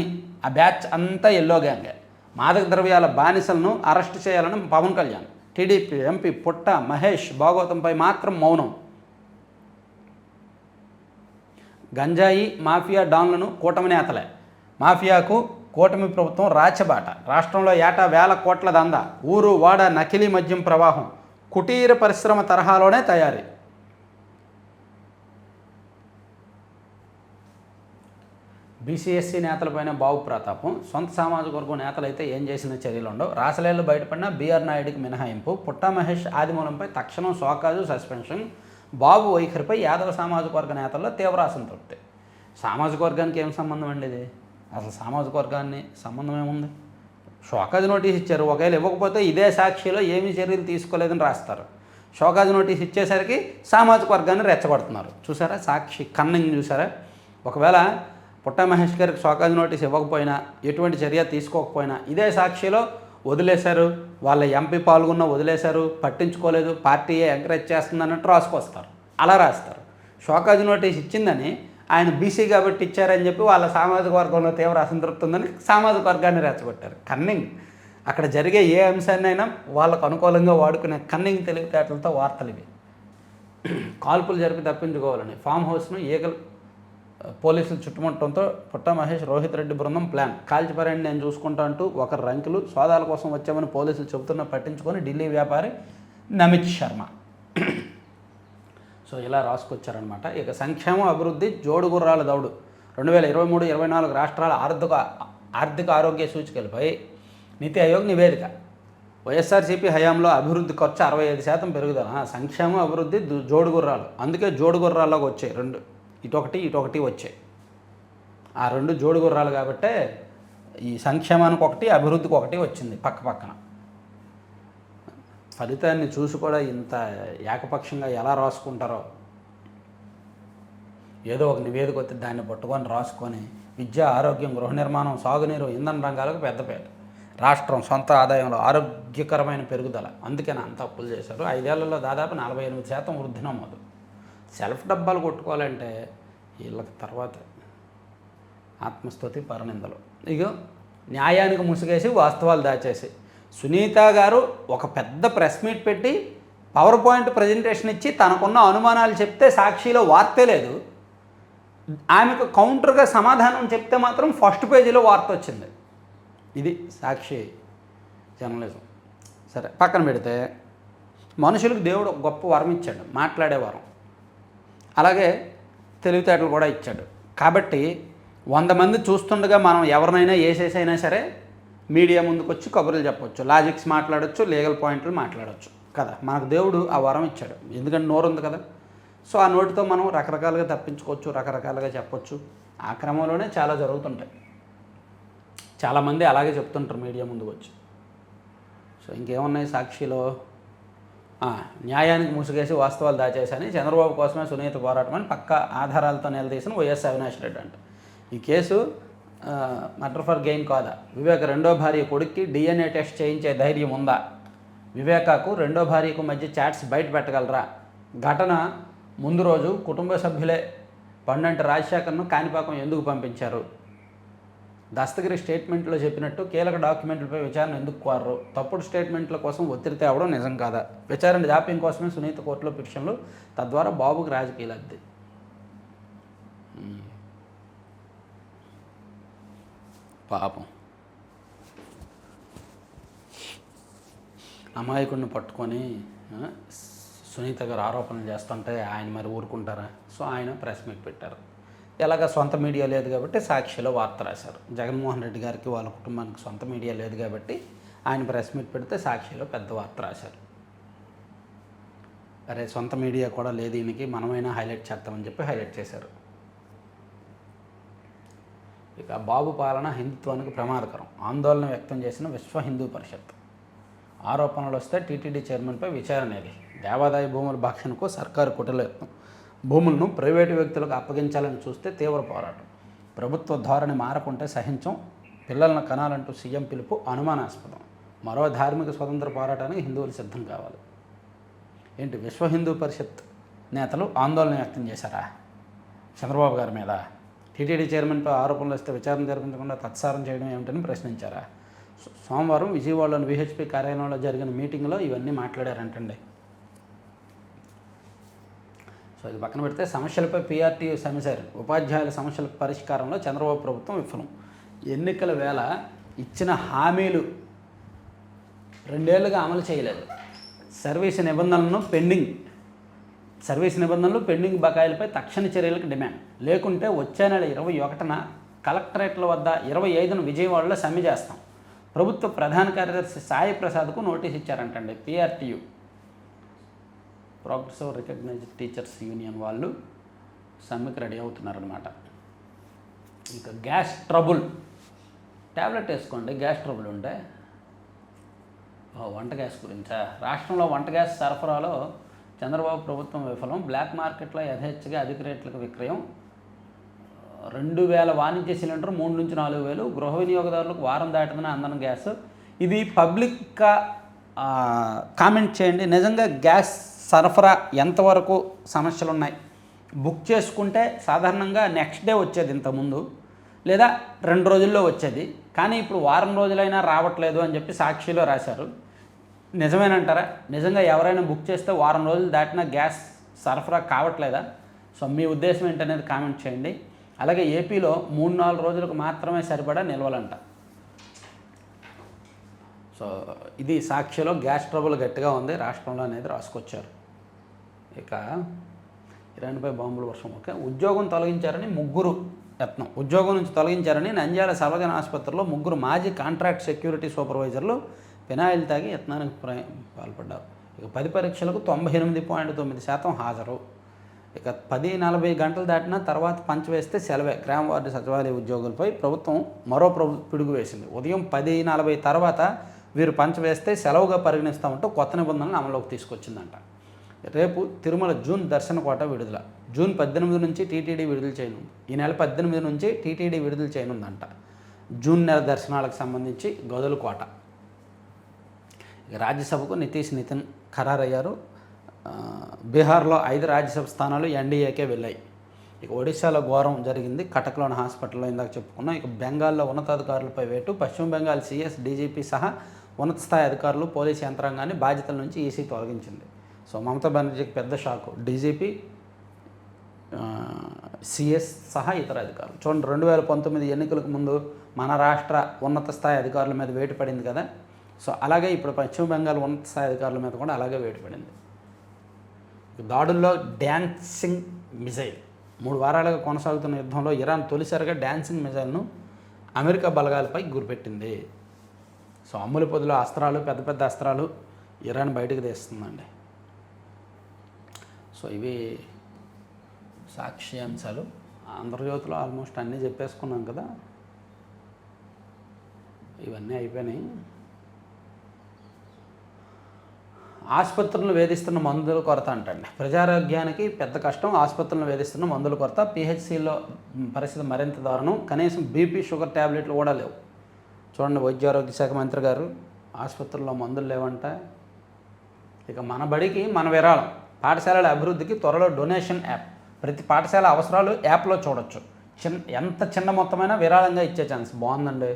ఆ బ్యాచ్ అంతా ఎల్లో గ్యాంగే. మాదక ద్రవ్యాల బానిసలను అరెస్ట్ చేయాలని పవన్ కళ్యాణ్. టీడీపీ ఎంపీ పుట్ట మహేష్ భాగవతంపై మాత్రం మౌనం. గంజాయి మాఫియా డాన్లను కూటమి నేతలే. మాఫియాకు కూటమి ప్రభుత్వం రాచబాట. రాష్ట్రంలో ఏటా 1000 కోట్ల దందా. ఊరు వాడ నకిలీ మద్యం ప్రవాహం. కుటీర పరిశ్రమ తరహాలోనే తయారీ. బీసీఎస్సీ నేతలపైన బాబు ప్రతాపం. సొంత సామాజిక వర్గం నేతలైతే ఏం చేసిన చర్యలు ఉండవు. రాసలేళ్లు బయటపడిన బీఆర్ నాయుడికి మినహాయింపు. పుట్టా మహేష్ ఆదిమూలంపై తక్షణం షోకాజు సస్పెన్షన్. బాబు వైఖరిపై యాదవ సామాజిక వర్గ నేతల్లో తీవ్ర అసంతృప్తి. సామాజిక వర్గానికి ఏం సంబంధం అండి ఇది? అసలు సామాజిక వర్గాన్ని సంబంధం ఏముంది? షోకాజ్ నోటీస్ ఇచ్చారు, ఒకవేళ ఇవ్వకపోతే ఇదే సాక్షిలో ఏమీ చర్యలు తీసుకోలేదని రాస్తారు. షోకాజ్ నోటీస్ ఇచ్చేసరికి సామాజిక వర్గాన్ని రెచ్చగొడుతున్నారు. చూసారా సాక్షి కన్నింగ్ చూసారా? ఒకవేళ పుట్ట మహేష్ గారికి షోకాజ్ నోటీస్ ఇవ్వకపోయినా, ఎటువంటి చర్య తీసుకోకపోయినా ఇదే సాక్షిలో వదిలేశారు, వాళ్ళ ఎంపీ పాల్గొన్న వదిలేశారు, పట్టించుకోలేదు, పార్టీయే ఎంకరేజ్ చేస్తుంది అన్నట్టు రాసుకొస్తారు. అలా రాస్తారు. షోకాజ్ నోటీస్ ఇచ్చిందని ఆయన బీసీ కాబట్టి ఇచ్చారని చెప్పి వాళ్ళ సామాజిక వర్గంలో తీవ్ర అసంతృప్తి ఉందని సామాజిక వర్గాన్ని రెచ్చగొట్టారు. కన్నింగ్. అక్కడ జరిగే ఏ అంశాన్నైనా వాళ్ళకు అనుకూలంగా వాడుకునే కన్నింగ్ తెలివితేటలతో వార్తలు ఇవి. కాల్పులు జరిపి తప్పించుకోవాలని ఫామ్ హౌస్ను పోలీసులు చుట్టుముట్టడంతో పుట్ట మహేష్ రోహిత్ రెడ్డి బృందం ప్లాన్. కాల్చిపారండి నేను చూసుకుంటా అంటూ ఒకరు రంకులు సోదాల కోసం వచ్చామని పోలీసులు చెబుతున్నా పట్టించుకొని ఢిల్లీ వ్యాపారి నమిత్ శర్మ. సో ఇలా రాసుకొచ్చారనమాట. ఇక సంక్షేమం అభివృద్ధి జోడుగుర్రాల దౌడు. 2023-24 రాష్ట్రాల ఆర్థిక ఆరోగ్య సూచికలపై నీతి ఆయోగ్ నివేదిక. వైఎస్ఆర్సీపీ హయాంలో అభివృద్ధి ఖర్చు 65% పెరుగుదల. సంక్షేమం అభివృద్ధి జోడుగుర్రాలు, అందుకే జోడుగుర్రాల్లోకి వచ్చాయి రెండు. ఇటొకటి వచ్చాయి. ఆ రెండు జోడు గుర్రాలు కాబట్టే ఈ సంక్షేమానికి ఒకటి, అభివృద్ధికి ఒకటి వచ్చింది పక్క పక్కన. ఫలితాన్ని చూసి కూడా ఇంత ఏకపక్షంగా ఎలా రాసుకుంటారో. ఏదో ఒక నివేదిక వస్తే దాన్ని పట్టుకొని రాసుకొని విద్య, ఆరోగ్యం, గృహ నిర్మాణం, సాగునీరు, ఇంధన రంగాలకు పెద్దపేట. రాష్ట్రం సొంత ఆదాయంలో ఆరోగ్యకరమైన పెరుగుదల. అందుకని అంత అప్పులు చేశారు. 5 ఏళ్లలో దాదాపు 48% వృద్ధి నమోదు. సెల్ఫ్ డబ్బాలు కొట్టుకోవాలంటే వీళ్ళకి తర్వాత ఆత్మస్తుతి, పరనిందలు. ఇగో న్యాయానికి ముసుగేసి వాస్తవాలు దాచేసి సునీత గారు ఒక పెద్ద ప్రెస్ మీట్ పెట్టి పవర్ పాయింట్ ప్రజెంటేషన్ ఇచ్చి తనకున్న అనుమానాలు చెప్తే సాక్షిలో వార్తే లేదు. ఆమెకు కౌంటర్గా సమాధానం చెప్తే మాత్రం ఫస్ట్ పేజీలో వార్త వచ్చింది. ఇది సాక్షి జర్నలిజం. సరే, పక్కన పెడితే మనుషులకు దేవుడు ఒక గొప్ప వరం ఇచ్చాడు, మాట్లాడే వరం. అలాగే తెలివితేటలు కూడా ఇచ్చాడు. కాబట్టి 100 మంది చూస్తుండగా మనం ఎవరినైనా వేసేసైనా సరే మీడియా ముందుకు వచ్చి కబుర్లు చెప్పొచ్చు, లాజిక్స్ మాట్లాడచ్చు, లీగల్ పాయింట్లు మాట్లాడచ్చు కదా. మనకు దేవుడు ఆ వరం ఇచ్చాడు. ఎందుకంటే నోరు ఉంది కదా. సో ఆ నోటితో మనం రకరకాలుగా తప్పించుకోవచ్చు, రకరకాలుగా చెప్పొచ్చు. ఆ క్రమంలోనే చాలా జరుగుతుంటాయి. చాలామంది అలాగే చెప్తుంటారు మీడియా ముందుకు వచ్చి. సో ఇంకేమున్నాయి సాక్షిలో? న్యాయానికి ముసుగేసి వాస్తవాలు దాచేసని చంద్రబాబు కోసమే సునీత పోరాటం అని పక్క ఆధారాలతో నిలదీసిన వైఎస్ అవినాష్ రెడ్డి అంట. ఈ కేసు మర్డర్ ఫర్ గెయిన్ కాదా? వివేక రెండో భార్య కొడుక్కి DNA టెస్ట్ చేయించే ధైర్యం ఉందా? వివేకాకు రెండో భార్యకు మధ్య చాట్స్ బయట పెట్టగలరా? ఘటన ముందు రోజు కుటుంబ సభ్యులే పండంటి రాజశేఖర్ను కాణిపాకం ఎందుకు పంపించారు? దస్తగిరి స్టేట్మెంట్లో చెప్పినట్టు కీలక డాక్యుమెంట్లపై విచారణ ఎందుకు కోరరు? తప్పుడు స్టేట్మెంట్ల కోసం ఒత్తిడి తేవడం నిజం కాదా? విచారణ జాప్యం కోసమే సునీత కోర్టులో పిటిషన్లు, తద్వారా బాబుకి రాజకీయ లబ్ధి. పాపం అమాయకుడిని పట్టుకొని సునీత గారు ఆరోపణలు చేస్తుంటే ఆయన మరి ఊరుకుంటారా? సో ఆయన ప్రెస్ మీట్ పెట్టారు. ఎలాగ సొంత మీడియా లేదు కాబట్టి సాక్షిలో వార్త రాశారు. జగన్మోహన్ రెడ్డి గారికి వాళ్ళ కుటుంబానికి సొంత మీడియా లేదు కాబట్టి ఆయన ప్రెస్ మీట్ పెడితే సాక్షిలో పెద్ద వార్త రాశారు. అరే సొంత మీడియా కూడా లేదు ఈయనకి, మనమైనా హైలైట్ చేస్తామని చెప్పి హైలైట్ చేశారు. ఇక బాబు పాలన హిందుత్వానికి ప్రమాదకరం, ఆందోళన వ్యక్తం చేసిన విశ్వ హిందూ పరిషత్. ఆరోపణలు వస్తే టీటీడీ చైర్మన్పై విచారణ ఏది? దేవాదాయ భూముల భక్షణకు సర్కారు కుట్రయత్నం. భూములను ప్రైవేటు వ్యక్తులకు అప్పగించాలని చూస్తే తీవ్ర పోరాటం. ప్రభుత్వ ధోరణి మారకుంటే సహించం. పిల్లలను కనాలంటూ సీఎం పిలుపు అనుమానాస్పదం. మరో ధార్మిక స్వతంత్ర పోరాటానికి హిందువులు సిద్ధం కావాలి. ఏంటి విశ్వ హిందూ పరిషత్ నేతలు ఆందోళన వ్యక్తం చేశారా చంద్రబాబు గారి మీద? టీటీడీ చైర్మన్పై ఆరోపణలు వస్తే విచారణ జరిపించకుండా తత్సారం చేయడం ఏమిటని ప్రశ్నించారా? సోమవారం విజయవాడలోని విహెచ్పి కార్యాలయంలో జరిగిన మీటింగ్లో ఇవన్నీ మాట్లాడారంటండి. సో ఇది పక్కన పెడితే సమస్యలపై పీఆర్టీయూ సెమినార్. ఉపాధ్యాయుల సమస్యల పరిష్కారంలో చంద్రబాబు ప్రభుత్వం విఫలం. ఎన్నికల వేళ ఇచ్చిన హామీలు 2 ఏళ్లుగా అమలు చేయలేదు. సర్వీసు నిబంధనలు పెండింగ్ బకాయిలపై తక్షణ చర్యలకు డిమాండ్. లేకుంటే వచ్చే నెల 21న కలెక్టరేట్ల వద్ద, 25న విజయవాడలో సమ్మె చేస్తాం. ప్రభుత్వ ప్రధాన కార్యదర్శి సాయి ప్రసాద్కు నోటీస్ ఇచ్చారంటండి PRTU, progressive recognised teachers union వాళ్ళు సమ్మెకి రెడీ అవుతున్నారనమాట. ఇంకా గ్యాస్ ట్రబుల్, ట్యాబ్లెట్ వేసుకోండి గ్యాస్ ట్రబుల్ ఉంటే. వంట గ్యాస్ గురించా? రాష్ట్రంలో వంట గ్యాస్ సరఫరాలో చంద్రబాబు ప్రభుత్వం విఫలం. బ్లాక్ మార్కెట్లో యథేచ్ఛగా అధిక రేట్లకు విక్రయం. 2000 వాణిజ్య సిలిండర్ 3 నుంచి 4,000. గృహ వినియోగదారులకు వారం దాటిందని అందన గ్యాస్. ఇది పబ్లిక్గా కామెంట్ చేయండి. నిజంగా గ్యాస్ సరఫరా ఎంతవరకు సమస్యలు ఉన్నాయి? బుక్ చేసుకుంటే సాధారణంగా నెక్స్ట్ డే వచ్చేది ఇంతకుముందు, లేదా 2 రోజుల్లో వచ్చేది. కానీ ఇప్పుడు వారం రోజులైనా రావట్లేదు అని చెప్పి సాక్షిలో రాశారు. నిజమేనంటారా? నిజంగా ఎవరైనా బుక్ చేస్తే వారం రోజులు దాటినా గ్యాస్ సరఫరా కావట్లేదా? సో మీ ఉద్దేశం ఏంటనేది కామెంట్ చేయండి. అలాగే ఏపీలో 3-4 రోజులకు మాత్రమే సరిపడా నిల్వలంట. సో ఇది సాక్షిలో గ్యాస్ ట్రబుల్ గట్టిగా ఉంది రాష్ట్రంలో అనేది రాసుకొచ్చారు. ఇక ఇరాన్పై బాంబుల వర్షం. ఓకే, ఉద్యోగం తొలగించారని 3 యత్నం. ఉద్యోగం నుంచి తొలగించారని నంద్యాల సర్వజన ఆసుపత్రిలో 3 మాజీ కాంట్రాక్ట్ సెక్యూరిటీ సూపర్వైజర్లు ఫినాయిల్ తాగి యత్నానికి పాల్పడ్డారు. ఇక 10 పరీక్షలకు 98.9% హాజరు. ఇక 10:40 గంటలు దాటినా తర్వాత పంచ వేస్తే సెలవే. గ్రామ వార్డు సచివాలయ ఉద్యోగులపై ప్రభుత్వం మరో పిడుగు వేసింది. ఉదయం 10:40 తర్వాత వీరు పంచ వేస్తే సెలవుగా పరిగణిస్తామంటూ కొత్త నిబంధనలు అమలులోకి తీసుకొచ్చిందంట. రేపు తిరుమల జూన్ దర్శన కోట విడుదల. జూన్ 18 నుంచి టీటీడీ విడుదల చేయనుంది. ఈ నెల 18 నుంచి టీటీడీ విడుదల చేయనుందంట. జూన్ నెల దర్శనాలకు సంబంధించి గదుల కోట. రాజ్యసభకు నితిన్ ఖరారయ్యారు. బీహార్లో 5 రాజ్యసభ స్థానాలు ఎన్డీఏకే వెళ్ళాయి. ఇక ఒడిశాలో ఘోరం జరిగింది. కటక్లోని హాస్పిటల్లో ఇందాక చెప్పుకున్నాం. ఇక బెంగాల్లో ఉన్నతాధికారులపై వేటు. పశ్చిమ బెంగాల్ సీఎస్, డీజీపీ సహా ఉన్నత స్థాయి అధికారులు, పోలీసు యంత్రాంగాన్ని బాధ్యతల నుంచి ఈసీ తొలగించింది. సో మమతా బెనర్జీకి పెద్ద షాకు. డీజీపీ, సిఎస్ సహా ఇతర అధికారులు. చూడండి, 2019 ఎన్నికలకు ముందు మన రాష్ట్ర ఉన్నత స్థాయి అధికారుల మీద వేటు పడింది కదా. సో అలాగే ఇప్పుడు పశ్చిమ బెంగాల్ ఉన్నత స్థాయి అధికారుల మీద కూడా అలాగే వేటు పడింది. దాడుల్లో డ్యాన్సింగ్ మిజైల్. 3 వారాలుగా కొనసాగుతున్న యుద్ధంలో ఇరాన్ తొలిసారిగా డ్యాన్సింగ్ మిజైల్ను అమెరికా బలగాలపై గురిపెట్టింది. సో అమ్ముల పొదిలో అస్త్రాలు, పెద్ద పెద్ద అస్త్రాలు ఇరాన్ బయటకు తీస్తుందండి. సో ఇవి సాక్ష్యాంశాలు. ఆంధ్రజ్యోతిలో ఆల్మోస్ట్ అన్నీ చెప్పేసుకున్నాం కదా, ఇవన్నీ అయిపోయినాయి. ఆసుపత్రులను వేధిస్తున్న మందుల కొరత అంటండి. ప్రజారోగ్యానికి పెద్ద కష్టం. ఆసుపత్రులను వేధిస్తున్న మందుల కొరత. పిహెచ్సిలో పరిస్థితి మరింత దారుణం. కనీసం బీపీ, షుగర్ ట్యాబ్లెట్లు కూడా లేవు. చూడండి, వైద్య ఆరోగ్య శాఖ మంత్రి గారు ఆసుపత్రుల్లో మందులు లేవంట. ఇక మన బడికి మన విరాళం. పాఠశాలల అభివృద్ధికి త్వరలో డొనేషన్ యాప్. ప్రతి పాఠశాల అవసరాలు యాప్లో చూడొచ్చు. ఎంత చిన్న మొత్తమైనా విరాళంగా ఇచ్చే ఛాన్స్. బాగుందండి.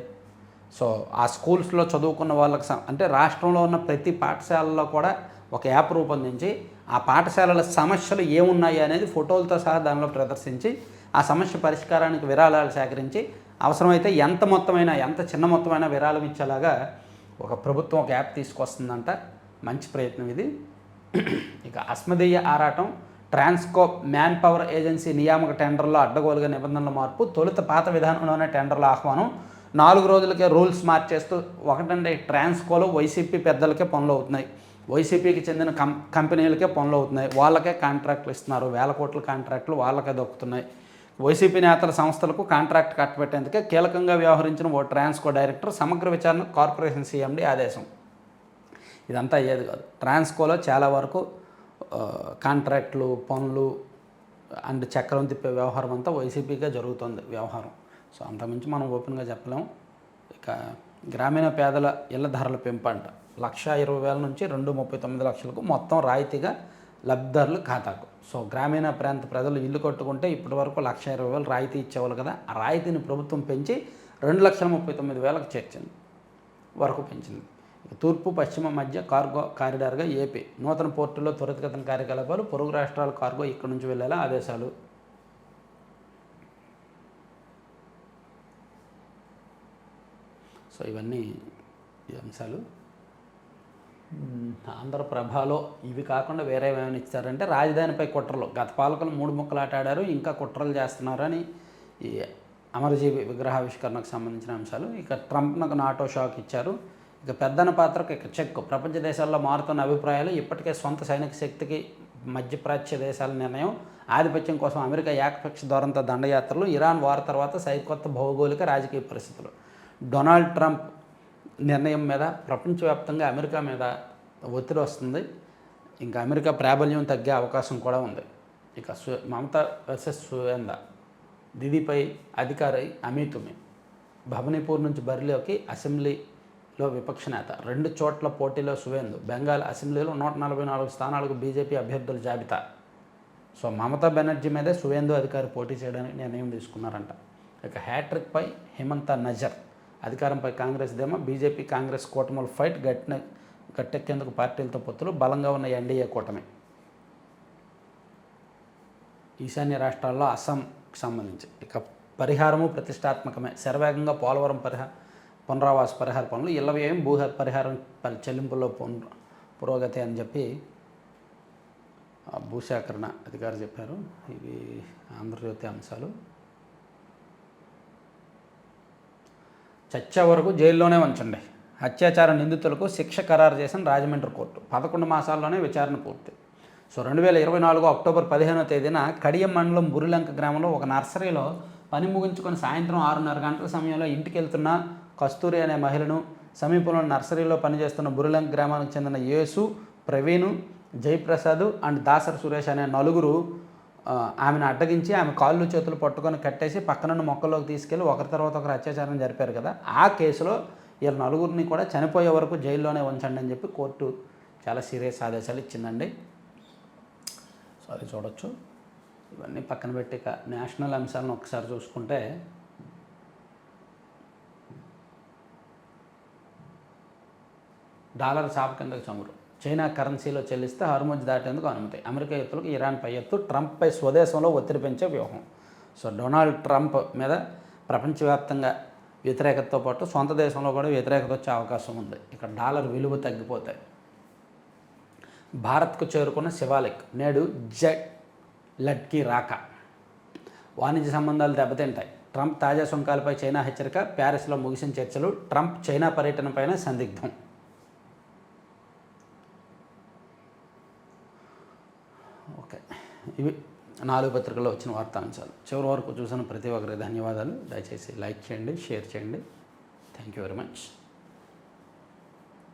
సో ఆ స్కూల్స్లో చదువుకున్న వాళ్ళకి అంటే రాష్ట్రంలో ఉన్న ప్రతి పాఠశాలలో కూడా ఒక యాప్ రూపొందించి ఆ పాఠశాలల సమస్యలు ఏమున్నాయి అనేది ఫోటోలతో సహా దానిలో ప్రదర్శించి ఆ సమస్య పరిష్కారానికి విరాళాలు సేకరించి అవసరమైతే ఎంత మొత్తమైనా, ఎంత చిన్న మొత్తమైనా విరాళం ఇచ్చేలాగా ఒక ప్రభుత్వం ఒక యాప్ తీసుకొస్తుందంట. మంచి ప్రయత్నం ఇది. ఇక అస్మదీయ ఆరాటం. ట్రాన్స్కో మ్యాన్ పవర్ ఏజెన్సీ నియామక టెండర్లో అడ్డగోలుగా నిబంధనల మార్పు. తొలుత పాత విధానంలోనే టెండర్ల ఆహ్వానం. 4 రోజులకే రూల్స్ మార్చేస్తూ. ఒకటంటే ట్రాన్స్కోలో వైసీపీ పెద్దలకే పనులు అవుతున్నాయి. వైసీపీకి చెందిన కంపెనీలకే పనులు అవుతున్నాయి. వాళ్ళకే కాంట్రాక్టులు ఇస్తున్నారు. 1000 కోట్ల కాంట్రాక్టులు వాళ్ళకే దొక్కుతున్నాయి. వైసీపీ నేతల సంస్థలకు కాంట్రాక్ట్ కట్టబెట్టేందుకే కీలకంగా వ్యవహరించిన ఓ ట్రాన్స్కో డైరెక్టర్ సమగ్ర విచారణ కార్పొరేషన్ సీఎండీ ఆదేశం. ఇదంతా అయ్యేది కాదు. ట్రాన్స్కోలో చాలా వరకు కాంట్రాక్టులు, పనులు అండ్ చక్రం తిప్పే వ్యవహారం అంతా వైసీపీగా జరుగుతుంది వ్యవహారం. సో అంతకుమించి మనం ఓపెన్గా చెప్పలేము. ఇక గ్రామీణ పేదల ఇళ్ల ధరల పెంపు అంట. 1,20,000 నుంచి 2,39 లక్షలకు మొత్తం రాయితీగా లబ్ధిదారుల ఖాతాకు. సో గ్రామీణ ప్రాంత ప్రజలు ఇల్లు కట్టుకుంటే ఇప్పటి వరకు 1,20,000 రాయితీ ఇచ్చేవాళ్ళు కదా. ఆ రాయితీని ప్రభుత్వం పెంచి 2,39,000కు చేర్చింది వరకు పెంచింది. తూర్పు పశ్చిమ మధ్య కార్గో కారిడార్గా ఏపీ. నూతన పోర్టుల్లో త్వరితగతిన కార్యకలాపాలు. పొరుగు రాష్ట్రాల కార్గో ఇక్కడి నుంచి వెళ్ళేలా ఆదేశాలు. సో ఇవన్నీ ఈ అంశాలు. ఆంధ్రప్రభలో ఇవి కాకుండా వేరే ఏమైనా ఇచ్చారంటే రాజధానిపై కుట్రలు. గత పాలకులు 3 ముక్కలు ఆటాడారు, ఇంకా కుట్రలు చేస్తున్నారని ఈ అమరజీవి విగ్రహావిష్కరణకు సంబంధించిన అంశాలు. ఇక ట్రంప్నకు నాటో షాక్ ఇచ్చారు. ఇక పెద్దన పాత్రకు ఇక చెక్. ప్రపంచ దేశాల్లో మారుతున్న అభిప్రాయాలు. ఇప్పటికే సొంత సైనిక శక్తికి మధ్యప్రాచ్య దేశాల నిర్ణయం. ఆధిపత్యం కోసం అమెరికా ఏకపక్ష ధోరణితో దండయాత్రలు. ఇరాన్ వార్ తర్వాత సరికొత్త భౌగోళిక రాజకీయ పరిస్థితులు. డొనాల్డ్ ట్రంప్ నిర్ణయం మీద ప్రపంచవ్యాప్తంగా అమెరికా మీద ఒత్తిడి వస్తుంది. ఇంకా అమెరికా ప్రాబల్యం తగ్గే అవకాశం కూడా ఉంది. ఇక మమతా వర్సెస్ సువేంద. దిదీపై అధికారి అమీతుమి. భవనీపూర్ నుంచి బరిలోకి. అసెంబ్లీలో విపక్ష నేత. 2 చోట్ల పోటీలో సువేందు. బెంగాల్ అసెంబ్లీలో 144 స్థానాలకు బీజేపీ అభ్యర్థుల జాబితా. సో మమతా బెనర్జీ మీదే సువేందు అధికారి పోటీ చేయడానికి నిర్ణయం తీసుకున్నారంట. ఇక హ్యాట్రిక్పై హిమంత నజర్. అధికారంపై కాంగ్రెస్ ధీమా. బీజేపీ కాంగ్రెస్ కూటముల ఫైట్. గట్టెక్కేందుకు పార్టీలతో పొత్తులు. బలంగా ఉన్న ఎన్డీఏ కూటమి. ఈశాన్య రాష్ట్రాల్లో అస్సాంకి సంబంధించి ఇక పరిహారము ప్రతిష్టాత్మకమే. శరవేగంగా పోలవరం పునరావాస పరిహార పనులు. ఇళ్ల వ్యయం, భూ పరిహారం చెల్లింపుల్లో పురోగతి అని చెప్పి భూసేకరణ అధికారి చెప్పారు. ఇవి ఆంధ్రజ్యోతి అంశాలు. చచ్చే వరకు జైల్లోనే ఉంచండి. అత్యాచార నిందితులకు శిక్ష ఖరారు చేసిన రాజమండ్రి కోర్టు. 11 మాసాల్లోనే విచారణ పూర్తి. సో 2024 అక్టోబర్ 15వ తేదీన కడియం మండలం బురిలంక గ్రామంలో ఒక నర్సరీలో పని ముగించుకొని సాయంత్రం 6:30 గంటల సమయంలో ఇంటికి వెళ్తున్న కస్తూరి అనే మహిళను సమీపంలో నర్సరీలో పనిచేస్తున్న బురిలంక గ్రామానికి చెందిన యేసు, ప్రవీణ్, జయప్రసాద్ అండ్ దాసరి సురేష్ అనే నలుగురు ఆమెను అడ్డగించి ఆమె కాళ్ళు చేతులు పట్టుకొని కట్టేసి పక్కనున్న మొక్కల్లోకి తీసుకెళ్ళి ఒకరి తర్వాత ఒకరు అత్యాచారం జరిపారు కదా. ఆ కేసులో వీళ్ళ నలుగురిని కూడా చనిపోయే వరకు జైల్లోనే ఉంచండి అని చెప్పి కోర్టు చాలా సీరియస్ ఆదేశాలు ఇచ్చిందండి. సో అది చూడొచ్చు. ఇవన్నీ పక్కన పెట్టి నేషనల్ అంశాలను ఒకసారి చూసుకుంటే డాలర్ చాప కిందకు చమురు, చైనా కరెన్సీలో చెల్లిస్తే హార్మోజ్ దాటేందుకు అనుమతి, అమెరికా ఎత్తులకు ఇరాన్ పై ఎత్తు, ట్రంప్పై స్వదేశంలో ఒత్తిడి పెంచే వ్యూహం. సో డొనాల్డ్ ట్రంప్ మీద ప్రపంచవ్యాప్తంగా వ్యతిరేకతతో పాటు సొంత దేశంలో కూడా వ్యతిరేకత వచ్చే అవకాశం ఉంది. ఇక్కడ డాలర్ విలువ తగ్గిపోతాయి. భారత్కు చేరుకున్న శివాలిక్, నేడు జెట్ లడ్కీ రాక, వాణిజ్య సంబంధాలు దెబ్బతింటాయి. ట్రంప్ తాజా సుంకాలపై చైనా హెచ్చరిక, ప్యారిస్లో ముగిసిన చర్చలు, ట్రంప్ చైనా పర్యటనపైన సందిగ్ధం. ఓకే, ఇవి 4 పత్రికల్లో వచ్చిన వార్తాంశాలు. చివరి వరకు చూసిన ప్రతి ఒక్కరికి ధన్యవాదాలు. దయచేసి లైక్ చేయండి, షేర్ చేయండి. Thank you very much.